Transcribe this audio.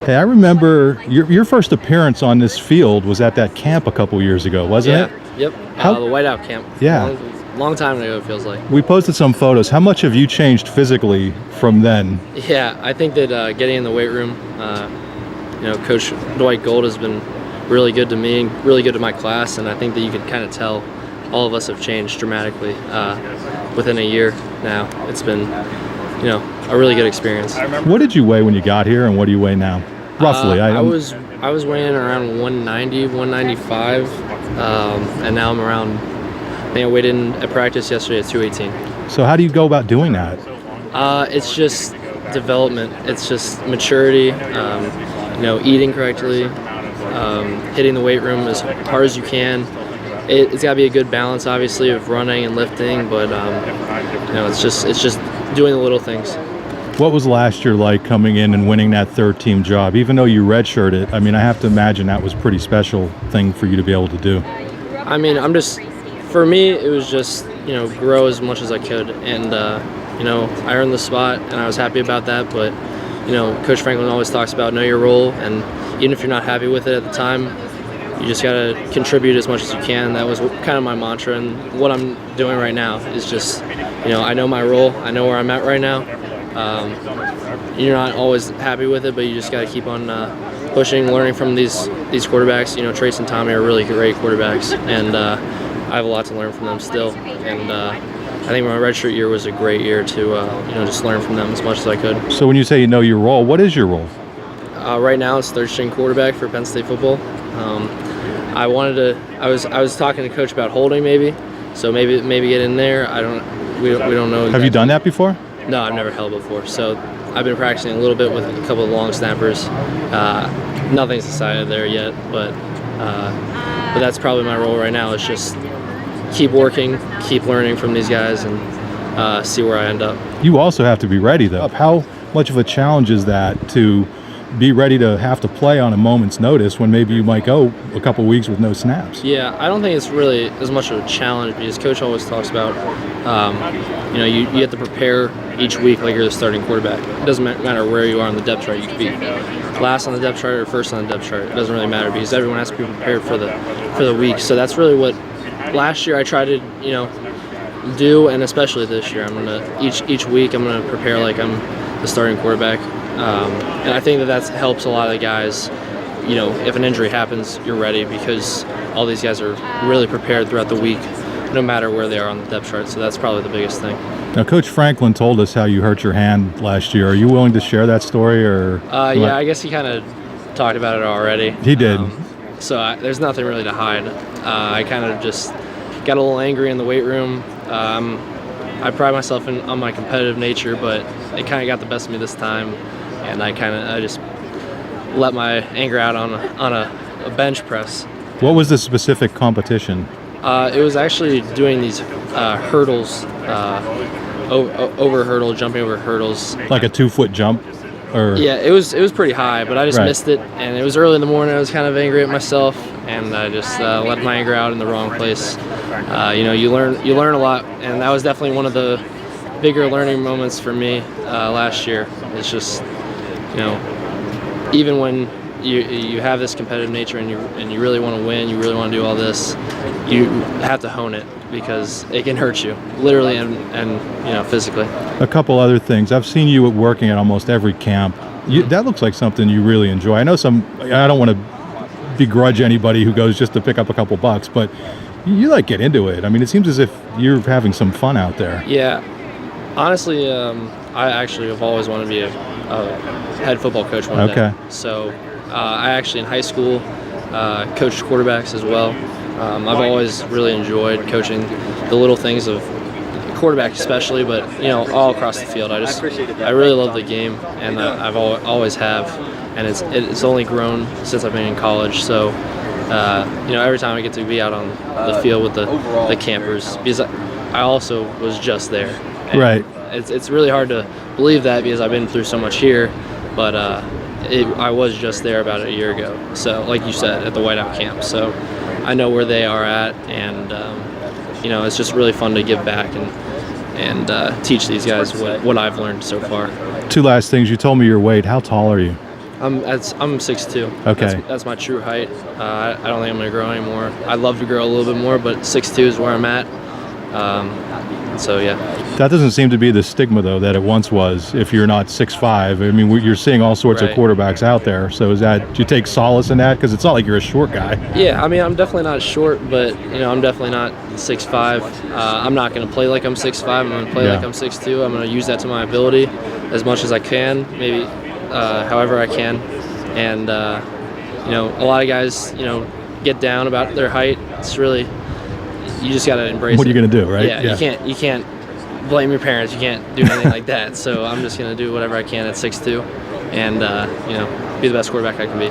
Hey, I remember your first appearance on this field was at that camp a couple years ago, wasn't it? Yep. How- The whiteout camp. Yeah. Long time ago, it feels like. We posted some photos. How much have you changed physically from then? Yeah, I think that getting in the weight room, Coach Dwight Gold has been really good to me, really good to my class, and I think that you can kind of tell all of us have changed dramatically within a year now. It's been, a really good experience. What did you weigh when you got here, and what do you weigh now? Roughly. I was weighing around 190, 195, and now I'm around. I think I weighed in at practice yesterday at 218. So how do you go about doing that? It's just development. It's just maturity. Eating correctly, hitting the weight room as hard as you can. It's got to be a good balance, obviously, of running and lifting, but it's just doing the little things. What was last year like coming in and winning that third-team job? Even though you redshirted, I mean, I have to imagine that was a pretty special thing for you to be able to do. I mean, for me, it was just, grow as much as I could. And, I earned the spot, and I was happy about that. But, Coach Franklin always talks about know your role. And even if you're not happy with it at the time, you just got to contribute as much as you can. That was kind of my mantra. And what I'm doing right now is just, I know my role. I know where I'm at right now. You're not always happy with it, but you just got to keep on pushing, learning from these quarterbacks. Trace and Tommy are really great quarterbacks, and I have a lot to learn from them still. And I think my redshirt year was a great year to just learn from them as much as I could. So when you say you know your role, what is your role? Right now, it's third string quarterback for Penn State football. I was talking to Coach about holding maybe, so maybe get in there. We don't know. Have you done that before? No, I've never held before. So I've been practicing a little bit with a couple of long snappers. Nothing's decided there yet, but that's probably my role right now. Is just keep working, keep learning from these guys, and see where I end up. You also have to be ready, though. How much of a challenge is that to be ready to have to play on a moment's notice when maybe you might go a couple weeks with no snaps? Yeah, I don't think it's really as much of a challenge because Coach always talks about, you have to prepare each week like you're the starting quarterback. It doesn't matter where you are on the depth chart. You could be last on the depth chart or first on the depth chart. It doesn't really matter because everyone has to be prepared for the week. So that's really what last year I tried to do, and especially this year. I'm gonna each week I'm gonna prepare like I'm the starting quarterback. And I think that helps a lot of the guys. If an injury happens, you're ready because all these guys are really prepared throughout the week, no matter where they are on the depth chart. So that's probably the biggest thing. Now, Coach Franklin told us how you hurt your hand last year. Are you willing to share that story, or? Yeah, I guess he kind of talked about it already. He did. So there's nothing really to hide. I kind of just got a little angry in the weight room. I pride myself on my competitive nature, but it kind of got the best of me this time. And I just let my anger out on a bench press. What was the specific competition? It was actually doing these hurdles, jumping over hurdles. Like a 2-foot jump? Or? Yeah, it was pretty high, but I just missed it. And it was early in the morning. I was kind of angry at myself, and I just let my anger out in the wrong place. You learn a lot, and that was definitely one of the bigger learning moments for me last year. It's just, even when you have this competitive nature and you really want to win, you really want to do all this, you have to hone it because it can hurt you, literally and physically. A couple other things. I've seen you working at almost every camp. That looks like something you really enjoy. I know I don't want to begrudge anybody who goes just to pick up a couple bucks, but you get into it. I mean, it seems as if you're having some fun out there. Yeah. Honestly, I actually have always wanted to be a head football coach one day. So I actually in high school coached quarterbacks as well. I've always really enjoyed coaching the little things of quarterback especially, but all across the field. I really love the game, and I've always have, and it's only grown since I've been in college. So every time I get to be out on the field with the campers, because I also was just there. And right. It's really hard to believe that because I've been through so much here, but I was just there about a year ago. So like you said, at the whiteout camp. So I know where they are at, and it's just really fun to give back and teach these guys what I've learned so far. Two last things. You told me your weight. How tall are you? I'm 6'2". Okay. That's my true height. I don't think I'm gonna grow anymore. I'd love to grow a little bit more, but 6'2" is where I'm at. So yeah. That doesn't seem to be the stigma, though, that it once was if you're not 6'5". I mean, you're seeing all sorts of Right. quarterbacks out there. So do you take solace in that? Because it's not like you're a short guy. Yeah, I mean, I'm definitely not short, but I'm definitely not 6'5". I'm not going to play like I'm 6'5". I'm going to play like I'm 6'2". I'm going to use that to my ability as much as I can, maybe however I can. And a lot of guys, get down about their height. It's really, you just got to embrace it. What are you going to do, right? Yeah, you can't blame your parents. You can't do anything like that. So I'm just going to do whatever I can at 6'2", and be the best quarterback I can be.